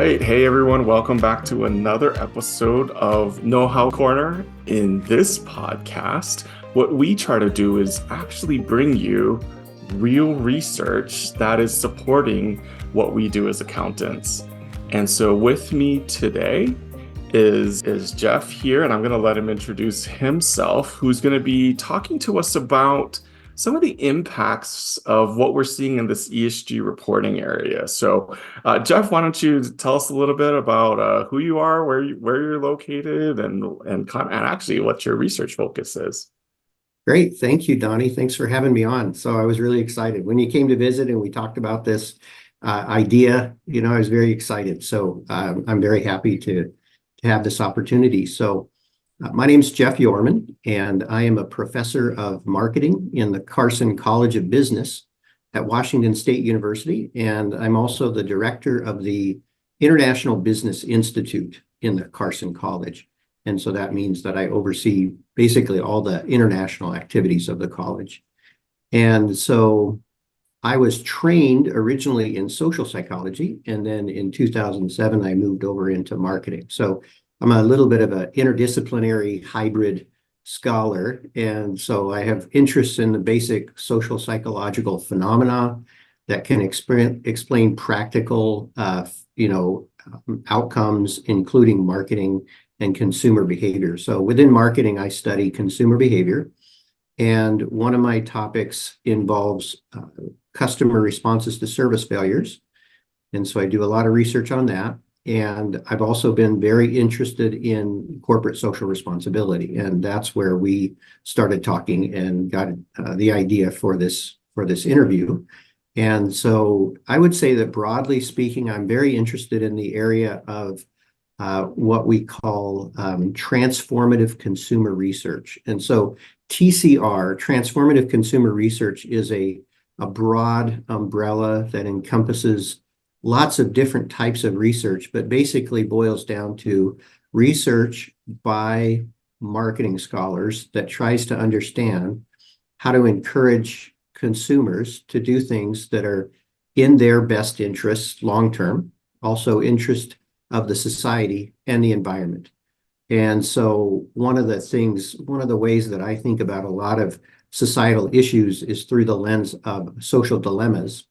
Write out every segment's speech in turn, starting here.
right. Hey, everyone. Welcome back to another episode of Know How Korner. In this podcast, what we try to do is actually bring you real research that is supporting what we do as accountants. And so with me today is Jeff here, and I'm going to let him introduce himself, who's going to be talking to us about some of the impacts of what we're seeing in this ESG reporting area. So, Jeff, why don't you tell us a little bit about who you are, where you're located, and actually what your research focus is. Great. Thank you, Donnie. Thanks for having me on. So I was really excited when you came to visit and we talked about this idea. I was very excited. So I'm very happy to have this opportunity. So my name is Jeff Joireman, and I am a professor of marketing in the Carson College of Business at Washington State University. And I'm also the director of the International Business Institute in the Carson College. And so that means that I oversee basically all the international activities of the college. And so I was trained originally in social psychology, and then in 2007, I moved over into marketing. So I'm a little bit of an interdisciplinary hybrid scholar. And so I have interests in the basic social psychological phenomena that can explain practical, outcomes, including marketing and consumer behavior. So within marketing, I study consumer behavior. And one of my topics involves customer responses to service failures. And so I do a lot of research on that. And I've also been very interested in corporate social responsibility. And that's where we started talking and got the idea for this interview. And so I would say that broadly speaking, I'm very interested in the area of what we call transformative consumer research. And so TCR, transformative consumer research, is a broad umbrella that encompasses lots of different types of research, but basically boils down to research by marketing scholars that tries to understand how to encourage consumers to do things that are in their best interests long-term, also interest of the society and the environment. And so one of the ways that I think about a lot of societal issues is through the lens of social dilemmas.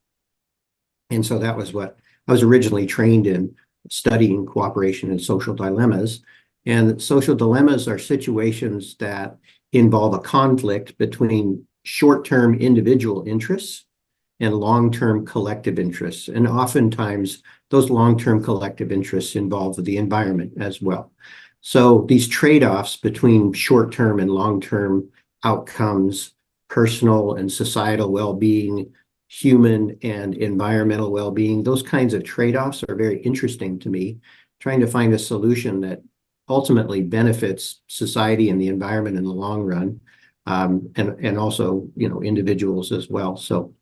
And so that was what I was originally trained in, studying cooperation and social dilemmas. And social dilemmas are situations that involve a conflict between short-term individual interests and long-term collective interests. And oftentimes, those long-term collective interests involve the environment as well. So these trade-offs between short-term and long-term outcomes, personal and societal well-being, human and environmental well-being, those kinds of trade-offs are very interesting to me, trying to find a solution that ultimately benefits society and the environment in the long run, and also, individuals as well. So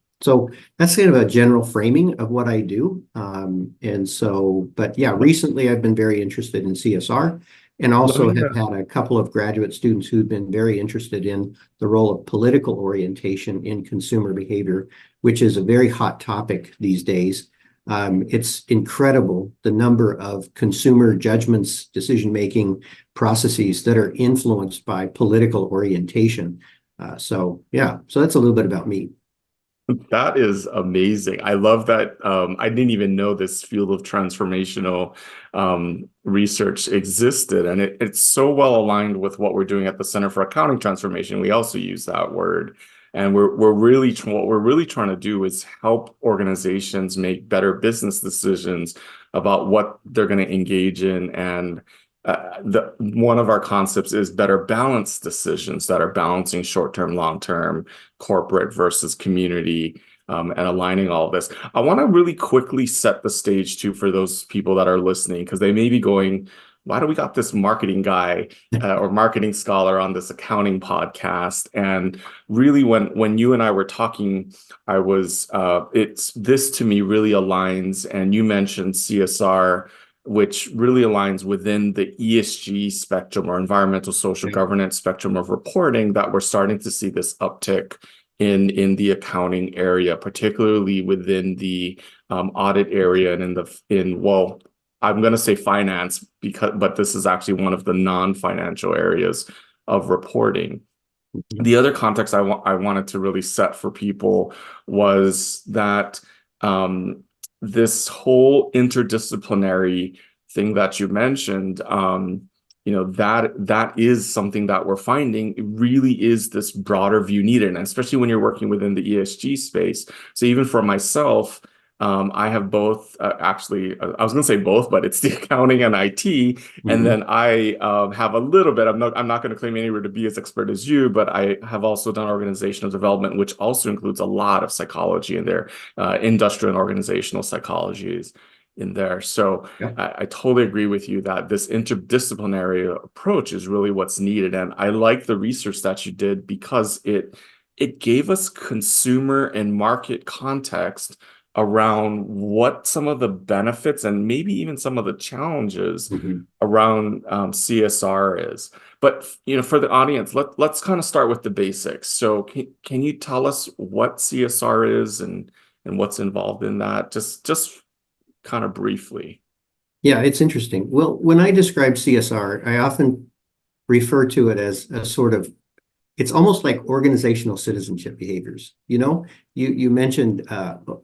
that's kind of a general framing of what I do. Recently I've been very interested in CSR, and also have had a couple of graduate students who've been very interested in the role of political orientation in consumer behavior, which is a very hot topic these days. It's incredible the number of consumer judgments, decision-making processes that are influenced by political orientation. So that's a little bit about me. That is amazing. I love that. I didn't even know this field of transformational research existed, and it's so well aligned with what we're doing at the Center for Accounting Transformation. We also use that word, and what we're really trying to do is help organizations make better business decisions about what they're going to engage in. And one of our concepts is better balanced decisions that are balancing short-term, long-term, corporate versus community, and aligning all of this. I want to really quickly set the stage too for those people that are listening, because they may be going, why do we got this marketing guy or marketing scholar on this accounting podcast? And really, when you and I were talking, this to me really aligns. And you mentioned CSR, which really aligns within the ESG spectrum, or environmental social governance spectrum of reporting, that we're starting to see this uptick in the accounting area, particularly within the audit area and I'm going to say finance but this is actually one of the non-financial areas of reporting. Mhm. The other context I wanted to really set for people was that this whole interdisciplinary thing that you mentioned, that is something that we're finding. It really is this broader view needed, and especially when you're working within the ESG space. So even for myself, I have both, actually, I was going to say both, but it's the accounting and IT. And Mhm. then I have a little bit, I'm not going to claim anywhere to be as expert as you, but I have also done organizational development, which also includes a lot of psychology in there, industrial and organizational psychologies in there. So Yep. I totally agree with you that this interdisciplinary approach is really what's needed. And I like the research that you did because it gave us consumer and market context around what some of the benefits and maybe even some of the challenges Mhm. around CSR is. But for the audience, let's kind of start with the basics. So can you tell us what CSR is and what's involved in that? Just kind of briefly. Yeah, it's interesting. Well, when I describe CSR, I often refer to it as a sort of, it's almost like organizational citizenship behaviors. You mentioned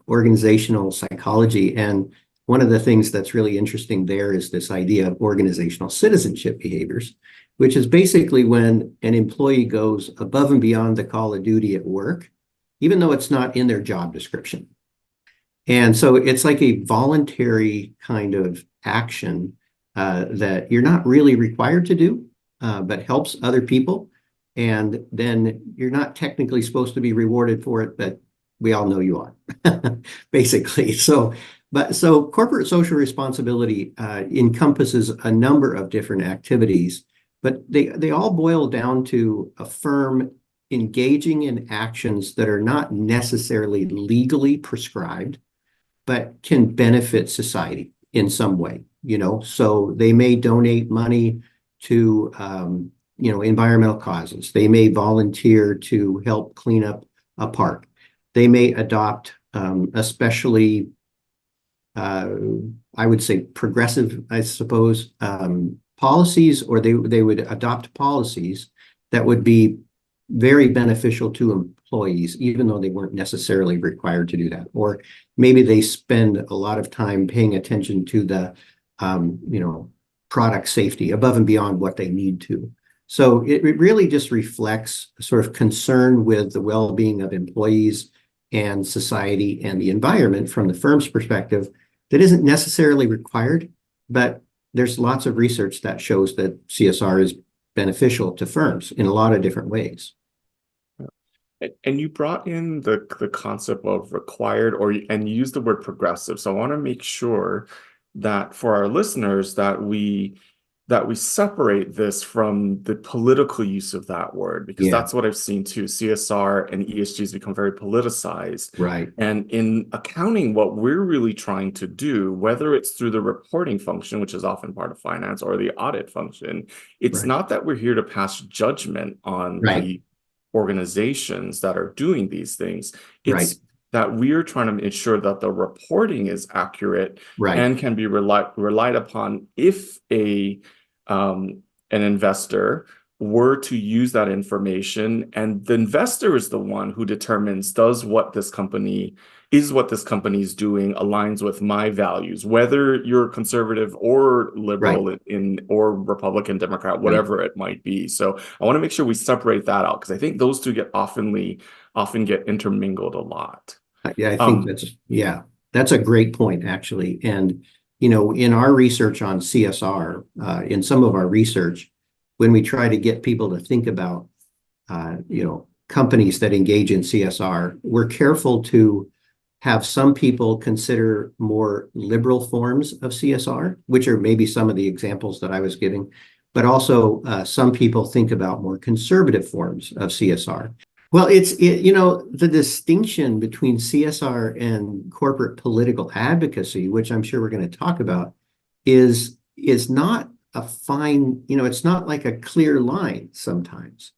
organizational psychology, and one of the things that's really interesting there is this idea of organizational citizenship behaviors, which is basically when an employee goes above and beyond the call of duty at work, even though it's not in their job description. And so it's like a voluntary kind of action that you're not really required to do, but helps other people. And then you're not technically supposed to be rewarded for it, but we all know you are, basically. So corporate social responsibility encompasses a number of different activities, but they all boil down to a firm engaging in actions that are not necessarily legally prescribed but can benefit society in some way. So they may donate money to environmental causes. They may volunteer to help clean up a park. They may adopt especially I would say progressive, I suppose, policies, or they would adopt policies that would be very beneficial to employees, even though they weren't necessarily required to do that. Or maybe they spend a lot of time paying attention to the, product safety above and beyond what they need to. So it really just reflects sort of concern with the well-being of employees and society and the environment from the firm's perspective that isn't necessarily required, but there's lots of research that shows that CSR is beneficial to firms in a lot of different ways. And you brought in the concept of required, and you used the word progressive. So I want to make sure that for our listeners that we separate this from the political use of that word, because Yeah, that's what I've seen too. CSR and ESG has become very politicized. right, And in accounting, what we're really trying to do, whether it's through the reporting function, which is often part of finance, or the audit function, it's right, not that we're here to pass judgment on right, the organizations that are doing these things. right, It's that we're trying to ensure that the reporting is accurate right, and can be relied upon if an investor were to use that information, and the investor is the one who determines what this company is doing aligns with my values, whether you're conservative or right, liberal or Republican, Democrat, right. whatever it might be. So I want to make sure we separate that out, because I think those two often get intermingled a lot. Yeah, I think Um, that's a great point, actually. And, in our research on CSR, in some of our research, when we try to get people to think about, companies that engage in CSR, we're careful to have some people consider more liberal forms of CSR, which are maybe some of the examples that I was giving, but also some people think about more conservative forms of CSR. Well, the distinction between CSR and corporate political advocacy, which I'm sure we're going to talk about, is not a fine, it's not like a clear line sometimes.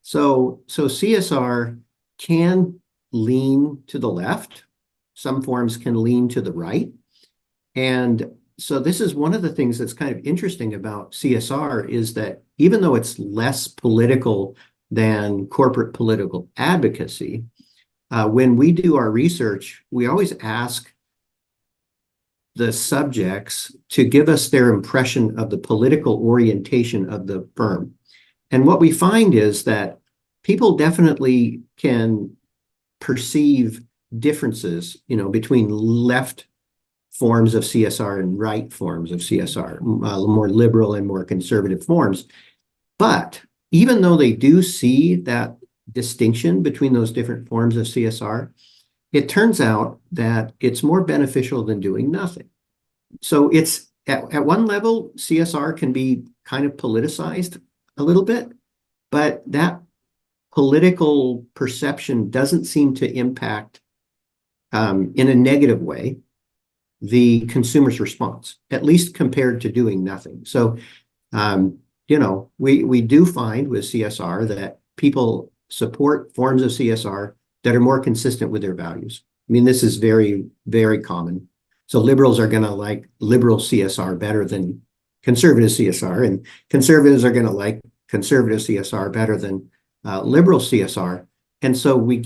So CSR can lean to the left. Some forms can lean to the right. And, so this is one of the things that's kind of interesting about CSR is that even though it's less political than corporate political advocacy, when we do our research, we always ask the subjects to give us their impression of the political orientation of the firm. And what we find is that people definitely can perceive differences, between left forms of CSR and right forms of CSR, more liberal and more conservative forms. But even though they do see that distinction between those different forms of CSR, it turns out that it's more beneficial than doing nothing. So it's at one level, CSR can be kind of politicized a little bit, but that political perception doesn't seem to impact in a negative way the consumer's response, at least compared to doing nothing. So, we do find with CSR that people support forms of CSR that are more consistent with their values. I mean, this is very, very common. So liberals are going to like liberal CSR better than conservative CSR, and conservatives are going to like conservative CSR better than liberal CSR. And so we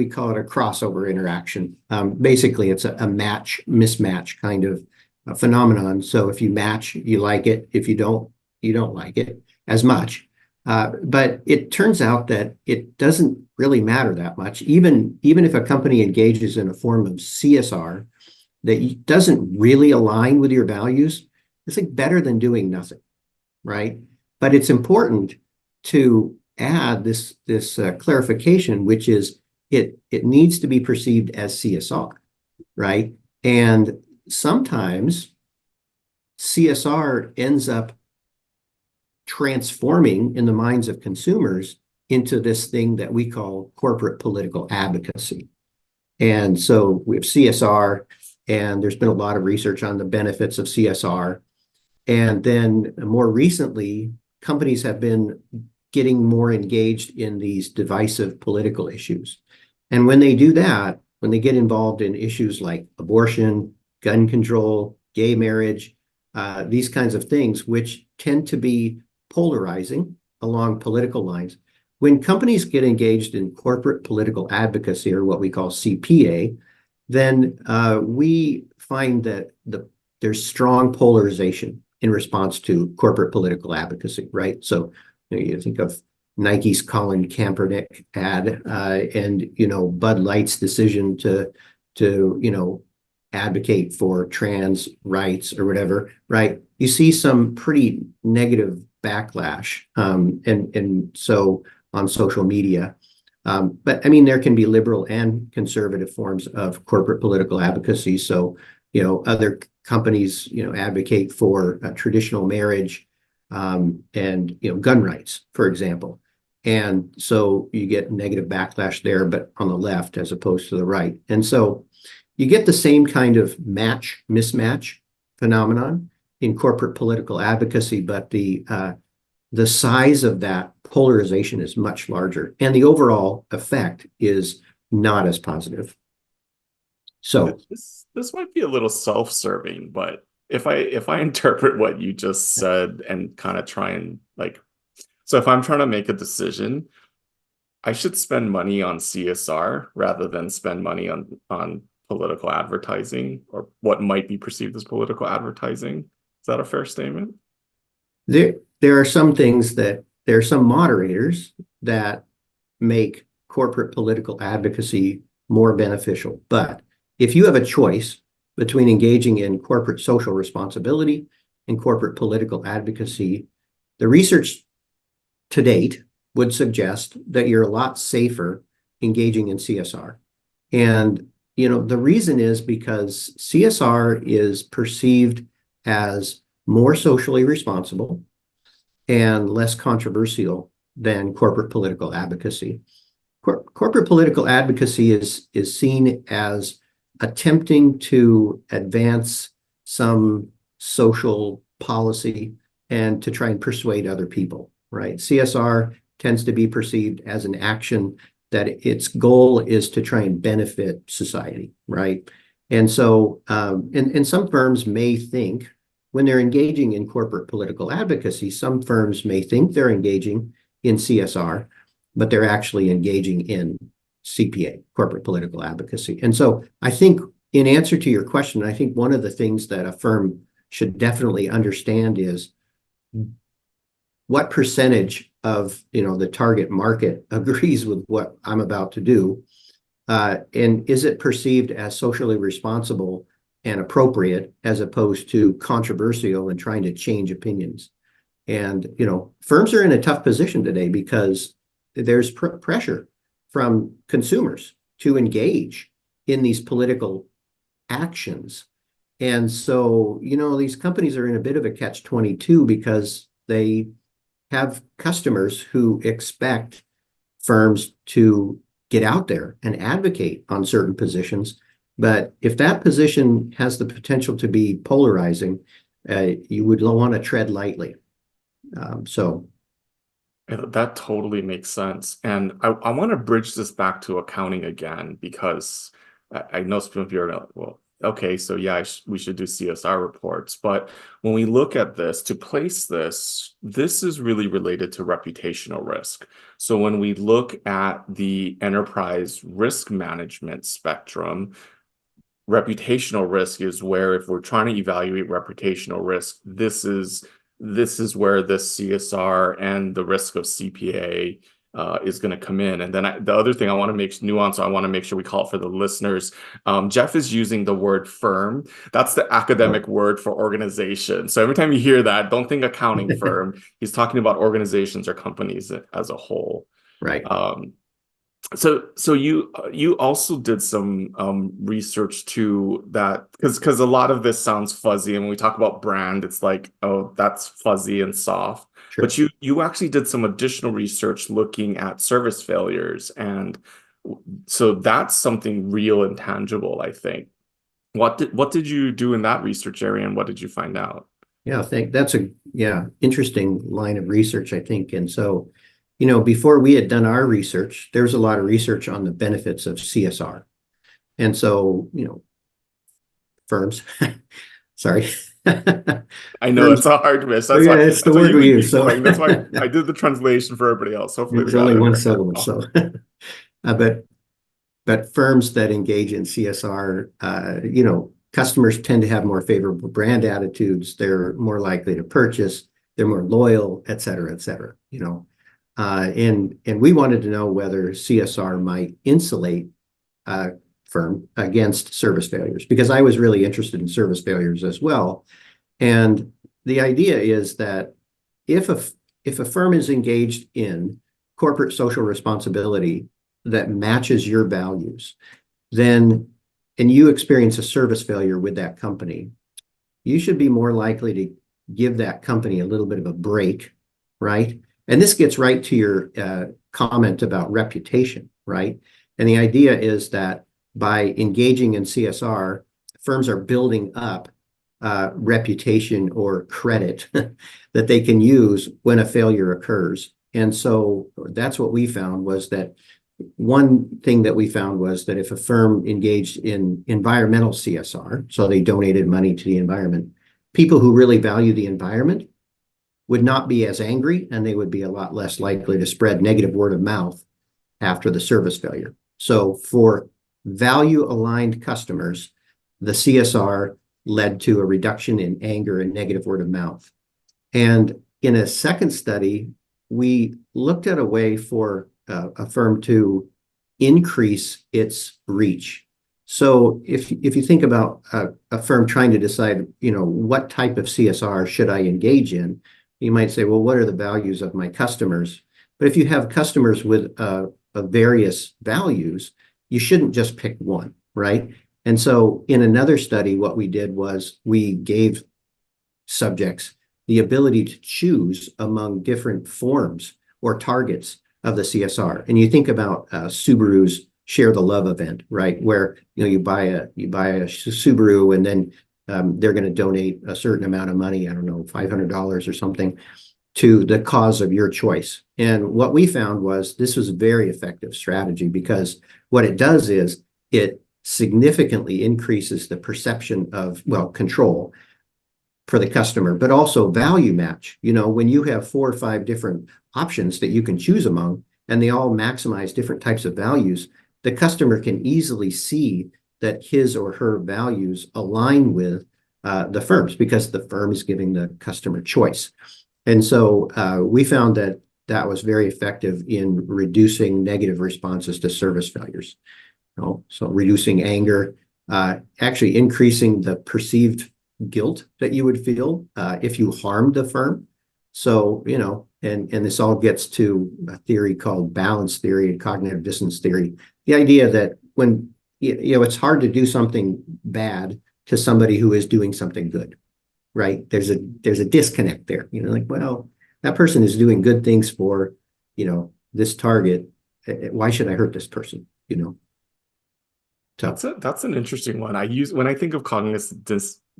call it a crossover interaction. Basically, it's a match, mismatch kind of phenomenon. So if you match, you like it. If you don't like it as much. But it turns out that it doesn't really matter that much. Even if a company engages in a form of CSR that doesn't really align with your values, it's like better than doing nothing, right? But it's important to add this clarification, which is it needs to be perceived as CSR, right? And sometimes CSR ends up transforming in the minds of consumers into this thing that we call corporate political advocacy. And so we have CSR, and there's been a lot of research on the benefits of CSR. And then more recently, companies have been getting more engaged in these divisive political issues. And when they do that, when they get involved in issues like abortion, gun control, gay marriage, these kinds of things, which tend to be polarizing along political lines, when companies get engaged in corporate political advocacy, or what we call CPA, then we find that there's strong polarization in response to corporate political advocacy, right? So you think of Nike's Colin Kaepernick ad, and Bud Light's decision to advocate for trans rights or whatever, right? You see some pretty negative backlash, and so on social media. But I mean, there can be liberal and conservative forms of corporate political advocacy. So, other companies, advocate for traditional marriage, and, gun rights, for example. And so you get negative backlash there, but on the left as opposed to the right. And so you get the same kind of mismatch phenomenon in corporate political advocacy, but the size of that polarization is much larger, and the overall effect is not as positive. So this might be a little self-serving, but if I interpret what you just said and kind of try and so if I'm trying to make a decision, I should spend money on CSR rather than spend money on political advertising, or what might be perceived as political advertising. Is that a fair statement? there are some moderators that make corporate political advocacy more beneficial. But if you have a choice between engaging in corporate social responsibility and corporate political advocacy, the research to date would suggest that you're a lot safer engaging in CSR. And, the reason is because CSR is perceived as more socially responsible and less controversial than corporate political advocacy. Corporate political advocacy is seen as attempting to advance some social policy and to try and persuade other people, right? CSR tends to be perceived as an action that its goal is to try and benefit society, right? And so, and some firms may think when they're engaging in corporate political advocacy, some firms may think they're engaging in CSR, but they're actually engaging in CPA, corporate political advocacy. And so I think in answer to your question, I think one of the things that a firm should definitely understand is what percentage of the target market agrees with what I'm about to do, and is it perceived as socially responsible and appropriate as opposed to controversial and trying to change opinions. And firms are in a tough position today because there's pressure from consumers to engage in these political actions. And so, these companies are in a bit of a catch-22 because they have customers who expect firms to get out there and advocate on certain positions. But if that position has the potential to be polarizing, you would want to tread lightly. So that totally makes sense. And I want to bridge this back to accounting again, because I know some of you are like, well, okay, so yeah, we should do CSR reports. But when we look at this, to place this is really related to reputational risk. So when we look at the enterprise risk management spectrum, reputational risk is where, if we're trying to evaluate reputational risk, this is where the CSR and the risk of CPA is going to come in. And then the other thing I want to make nuance, I want to make sure we call it for the listeners. Jeff is using the word firm. That's the academic word for organization. So every time you hear that, don't think accounting firm. He's talking about organizations or companies as a whole. Right. So you also did some research too, that because a lot of this sounds fuzzy, and when we talk about brand, it's like, oh, that's fuzzy and soft. Sure. But you actually did some additional research looking at service failures, and so that's something real and tangible, I think. What did you do in that research area, and what did you find out? Yeah, I think that's a interesting line of research, I think. And so before we had done our research, there's a lot of research on the benefits of CSR. And so, firms, sorry. I know it's a hard miss. That's why it's the word we use. So that's why I did the translation for everybody else. Hopefully, it's only one syllable. So, but firms that engage in CSR, customers tend to have more favorable brand attitudes. They're more likely to purchase. They're more loyal, et cetera, et cetera. And we wanted to know whether CSR might insulate a firm against service failures, because I was really interested in service failures as well. And the idea is that if a firm is engaged in corporate social responsibility that matches your values, then, and you experience a service failure with that company, you should be more likely to give that company a little bit of a break, right? And this gets right to your comment about reputation, right? And the idea is that by engaging in CSR, firms are building up reputation or credit that they can use when a failure occurs. And so that's what we found, was that one thing that we found was that if a firm engaged in environmental CSR, so they donated money to the environment, people who really value the environment would not be as angry, and they would be a lot less likely to spread negative word of mouth after the service failure. So for value-aligned customers, the CSR led to a reduction in anger and negative word of mouth. And in a second study, we looked at a way for a firm to increase its reach. So if you think about a firm trying to decide, what type of CSR should I engage in, you might say, well, what are the values of my customers? But if you have customers with various values, you shouldn't just pick one, right? And so in another study, what we did was we gave subjects the ability to choose among different forms or targets of the CSR. And you think about Subaru's Share the Love event, right? Where you buy a Subaru, and then they're going to donate a certain amount of money, I don't know, $500 or something, to the cause of your choice. And what we found was this was a very effective strategy, because what it does is it significantly increases the perception of, well, control for the customer, but also value match. When you have 4 or 5 different options that you can choose among, and they all maximize different types of values, the customer can easily see that his or her values align with the firm's, because the firm is giving the customer choice. And so we found that that was very effective in reducing negative responses to service failures. So reducing anger, actually increasing the perceived guilt that you would feel if you harmed the firm. So, and this all gets to a theory called balance theory and cognitive dissonance theory. The idea that when, it's hard to do something bad to somebody who is doing something good, right? There's a disconnect there. Like, well, that person is doing good things for, this target. Why should I hurt this person? That's an interesting one. When I think of cognitive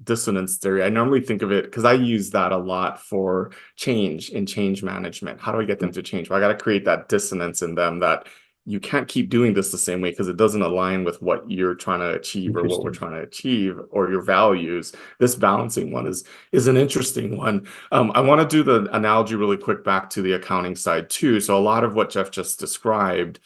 dissonance theory, I normally think of it because I use that a lot for change and change management. How do I get them to change? Well, I got to create that dissonance in them that you can't keep doing this the same way because it doesn't align with what you're trying to achieve or what we're trying to achieve or your values. This balancing one is an interesting one. I want to do the analogy really quick back to the accounting side too. So a lot of what Jeff just described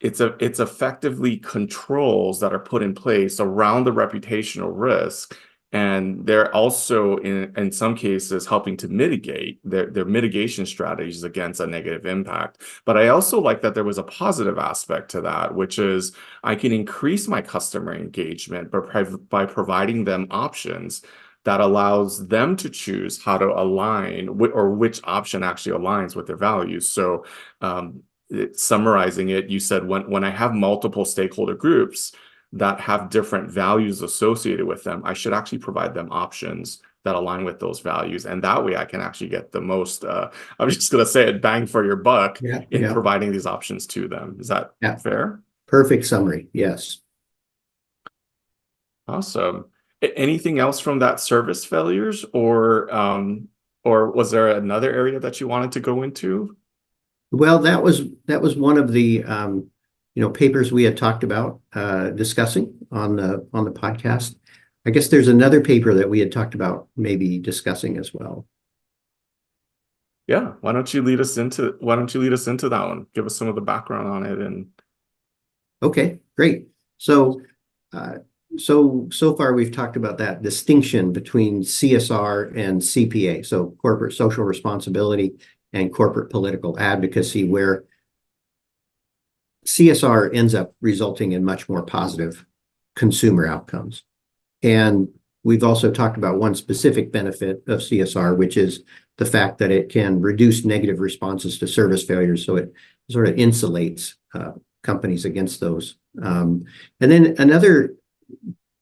it's effectively controls that are put in place around the reputational risk. And they're also in some cases helping to mitigate their mitigation strategies against a negative impact. But I also like that there was a positive aspect to that, which is I can increase my customer engagement by providing them options that allows them to choose how to align or which option actually aligns with their values. So summarizing it, you said when I have multiple stakeholder groups that have different values associated with them, I should actually provide them options that align with those values. And that way I can actually get the most, I'm just going to say it, bang for your buck in providing these options to them. Is that fair? Perfect summary. Yes. Awesome. Anything else from that service failures or was there another area that you wanted to go into? Well, that was one of the papers we had talked about discussing on the podcast. I guess there's another paper that we had talked about maybe discussing as well. Yeah, why don't you lead us into that one? Give us some of the background on it and Okay, great. So so far we've talked about that distinction between CSR and CPA, so corporate social responsibility and corporate political advocacy, where CSR ends up resulting in much more positive consumer outcomes. And we've also talked about one specific benefit of CSR, which is the fact that it can reduce negative responses to service failures. So it sort of insulates companies against those. And then another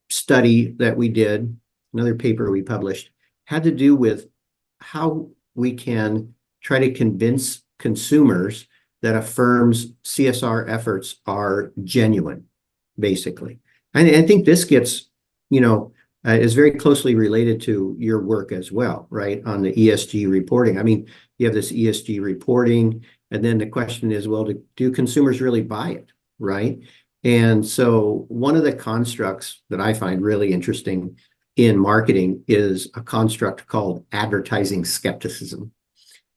study that we did, another paper we published, had to do with how we can try to convince consumers that a firm's CSR efforts are genuine, basically. And I think this gets, is very closely related to your work as well, right? On the ESG reporting. I mean, you have this ESG reporting, and then the question is, well, do consumers really buy it, right? And so one of the constructs that I find really interesting in marketing is a construct called advertising skepticism.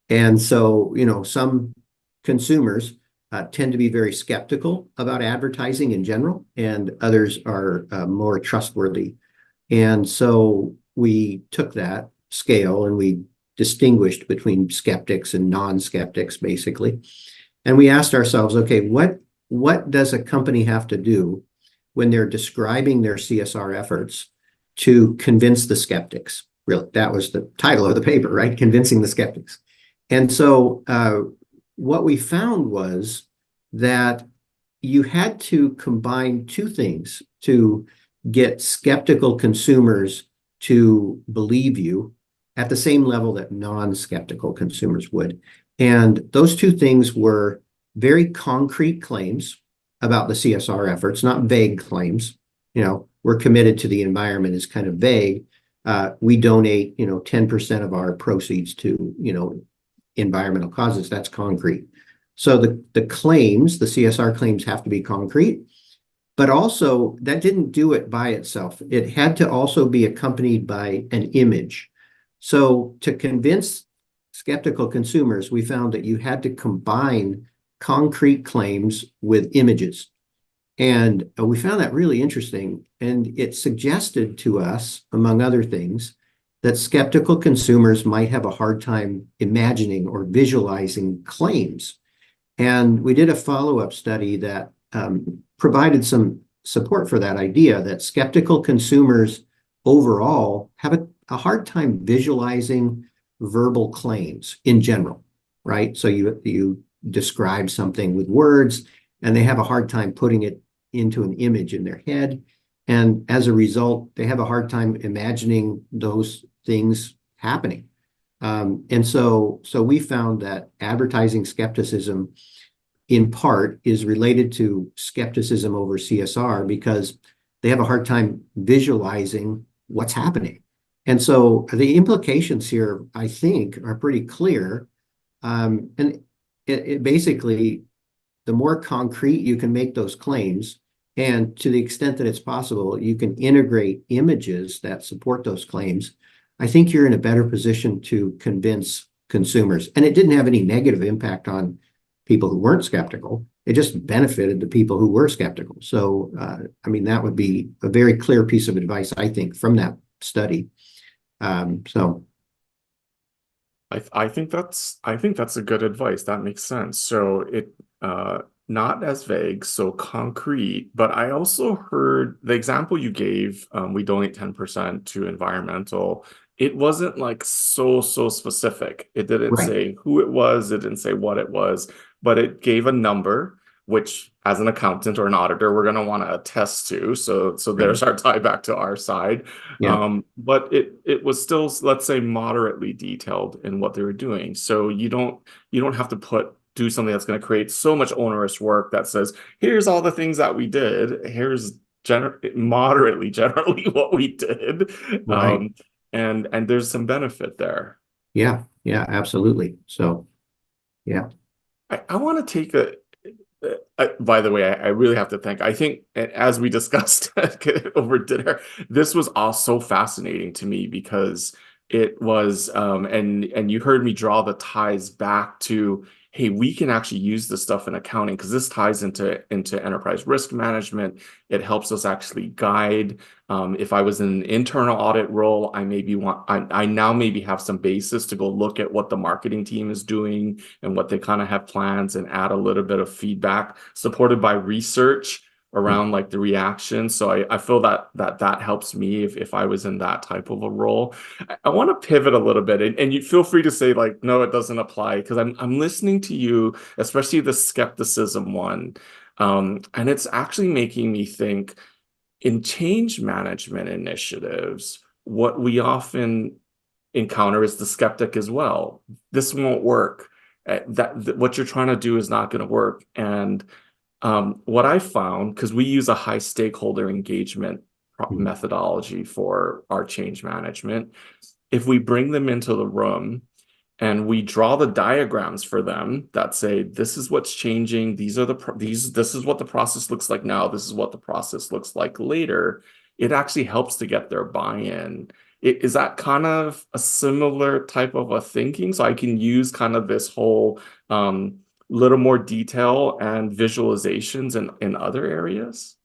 And so, some consumers tend to be very skeptical about advertising in general, and others are more trustworthy. And so we took that scale and we distinguished between skeptics and non-skeptics, basically. And we asked ourselves, okay, what does a company have to do when they're describing their CSR efforts to convince the skeptics? Really, that was the title of the paper, right? Convincing the skeptics. And so what we found was that you had to combine two things to get skeptical consumers to believe you at the same level that non-skeptical consumers would. And those two things were very concrete claims about the CSR efforts, not vague claims. We're committed to the environment is kind of vague. We donate, 10% of our proceeds to, environmental causes. That's concrete. So the claims, the CSR claims have to be concrete. But also, that didn't do it by itself. It had to also be accompanied by an image. So to convince skeptical consumers, we found that you had to combine concrete claims with images. And we found that really interesting. And it suggested to us, among other things, that skeptical consumers might have a hard time imagining or visualizing claims. And we did a follow-up study that provided some support for that idea that skeptical consumers overall have a hard time visualizing verbal claims in general, right? So you describe something with words, and they have a hard time putting it into an image in their head. And as a result, they have a hard time imagining those things happening. And so we found that advertising skepticism in part is related to skepticism over CSR because they have a hard time visualizing what's happening. And so the implications here, I think, are pretty clear. And it basically, the more concrete you can make those claims, and to the extent that it's possible, you can integrate images that support those claims, I think you're in a better position to convince consumers. And it didn't have any negative impact on people who weren't skeptical. It just benefited the people who were skeptical. So, I mean, that would be a very clear piece of advice, I think, from that study. So I think that's a good advice. That makes sense. So not as vague, so concrete, but I also heard the example you gave, we donate 10% to environmental. It wasn't like so specific. It didn't right, say who it was, it didn't say what it was, but it gave a number, which as an accountant or an auditor, we're going to want to attest to. So right, there's our tie back to our side. yeah, But it was still, let's say, moderately detailed in what they were doing. So you don't have to do something that's going to create so much onerous work that says, here's all the things that we did. Here's moderately generally what we did. right, And there's some benefit there. yeah, yeah, absolutely. So yeah, I want to take by the way, I really have to thank. I think as we discussed over dinner, this was all so fascinating to me because it was, and you heard me draw the ties back to, hey, we can actually use this stuff in accounting because this ties into enterprise risk management. It helps us actually guide. If I was in an internal audit role, I now maybe have some basis to go look at what the marketing team is doing and what they kind of have plans and add a little bit of feedback supported by research around like the reaction. So I feel that helps me if I was in that type of a role. I want to pivot a little bit and you feel free to say like, no, it doesn't apply because I'm listening to you, especially the skepticism one. And it's actually making me think in change management initiatives, what we often encounter is the skeptic as well. This won't work. What you're trying to do is not going to work. And what I found, because we use a high stakeholder engagement methodology for our change management, if we bring them into the room and we draw the diagrams for them that say this is what's changing, this is what the process looks like now, this is what the process looks like later, it actually helps to get their buy-in. Is that kind of a similar type of a thinking? So I can use kind of this whole little more detail and visualizations in other areas?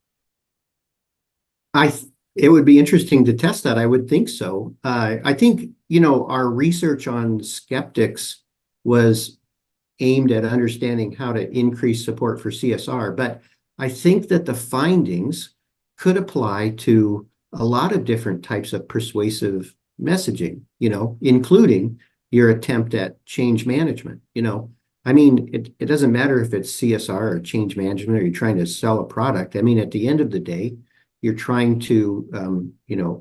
I it would be interesting to test that. I would think so. I think, our research on skeptics was aimed at understanding how to increase support for CSR, but I think that the findings could apply to a lot of different types of persuasive messaging, including your attempt at change management. I mean, it doesn't matter if it's CSR or change management or you're trying to sell a product. I mean, at the end of the day, you're trying to,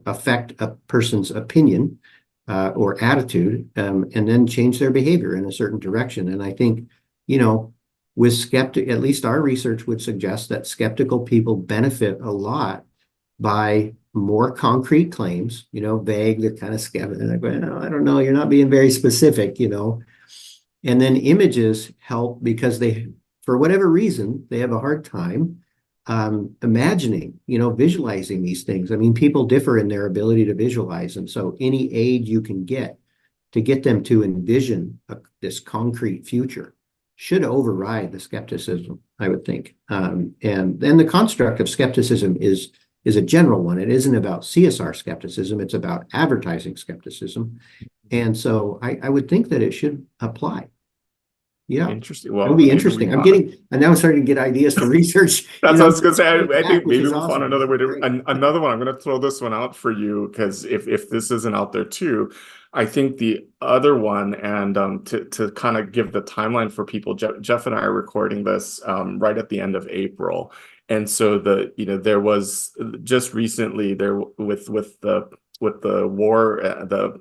affect a person's opinion or attitude, and then change their behavior in a certain direction. And I think, at least our research would suggest that skeptical people benefit a lot by more concrete claims, vague, they're kind of skeptical. They're like, well, I don't know, you're not being very specific, And then images help because for whatever reason, they have a hard time imagining, visualizing these things. I mean, people differ in their ability to visualize. And so any aid you can get to get them to envision this concrete future should override the skepticism, I would think. And then the construct of skepticism is a general one. It isn't about CSR skepticism. It's about advertising skepticism. And so I would think that it should apply. Yeah, Interesting. that would Well, be maybe interesting. I'm now starting to get ideas to research. that's what I was going to say. I think Which maybe is we'll find awesome. another way to Great. another one. I'm going to throw this one out for you because if this isn't out there too, I think the other one, and to kind of give the timeline for people, Jeff and I are recording this right at the end of April, and so there was just recently there with the war, the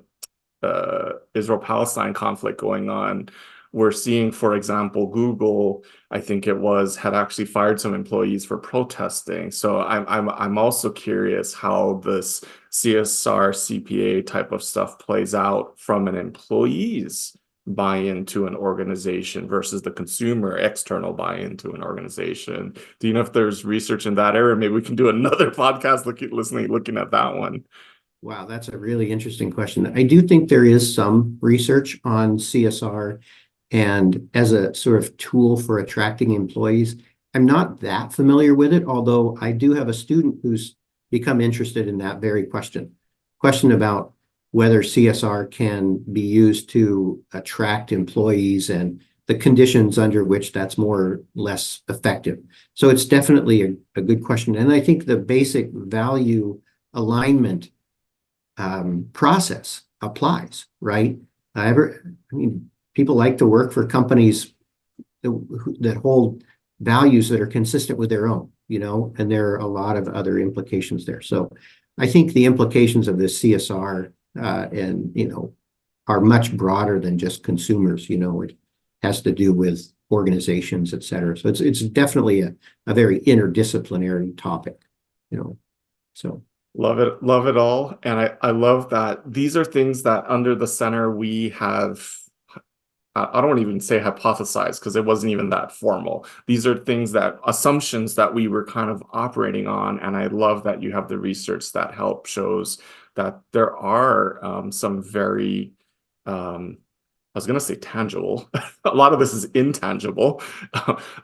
Israel-Palestine conflict going on. We're seeing, for example, Google, I think it was, had actually fired some employees for protesting. So I'm also curious how this CSR CPA type of stuff plays out from an employee's buy-in to an organization versus the consumer external buy-in to an organization. Do you know if there's research in that area? Maybe we can do another podcast looking at that one. Wow, that's a really interesting question. I do think there is some research on CSR and as a sort of tool for attracting employees. I'm not that familiar with it, although I do have a student who's become interested in that very question about whether CSR can be used to attract employees and the conditions under which that's more or less effective. So it's definitely a good question. And I think the basic value alignment process applies, right? People like to work for companies that hold values that are consistent with their own, and there are a lot of other implications there. So I think the implications of this CSR are much broader than just consumers. It has to do with organizations, et cetera. So it's definitely a very interdisciplinary topic, so. Love it all. And I love that these are things that under the center we have, I don't even say hypothesized because it wasn't even that formal. These are assumptions that we were kind of operating on. And I love that you have the research that shows that there are some very, I was going to say tangible. A lot of this is intangible.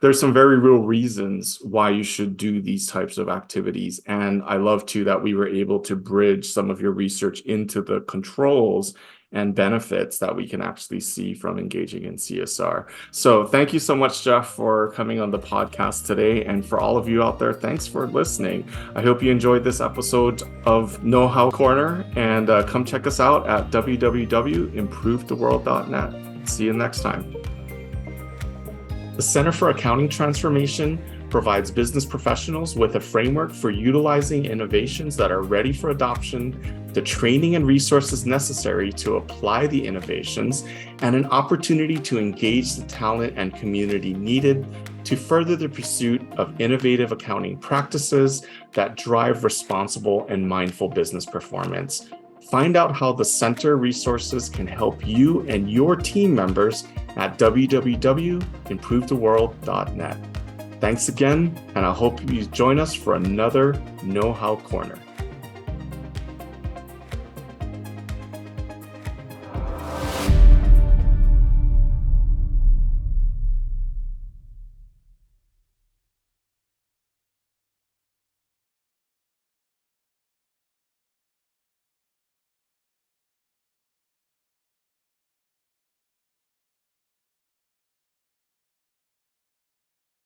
There's some very real reasons why you should do these types of activities. And I love too that we were able to bridge some of your research into the controls and benefits that we can actually see from engaging in CSR. So thank you so much, Jeff, for coming on the podcast today. And for all of you out there, thanks for listening. I hope you enjoyed this episode of Know How Korner, and come check us out at www.improvetheworld.net. See you next time. The Center for Accounting Transformation provides business professionals with a framework for utilizing innovations that are ready for adoption, the training and resources necessary to apply the innovations, and an opportunity to engage the talent and community needed to further the pursuit of innovative accounting practices that drive responsible and mindful business performance. Find out how the center resources can help you and your team members at www.improvetheworld.net. Thanks again, and I hope you join us for another Know How Korner.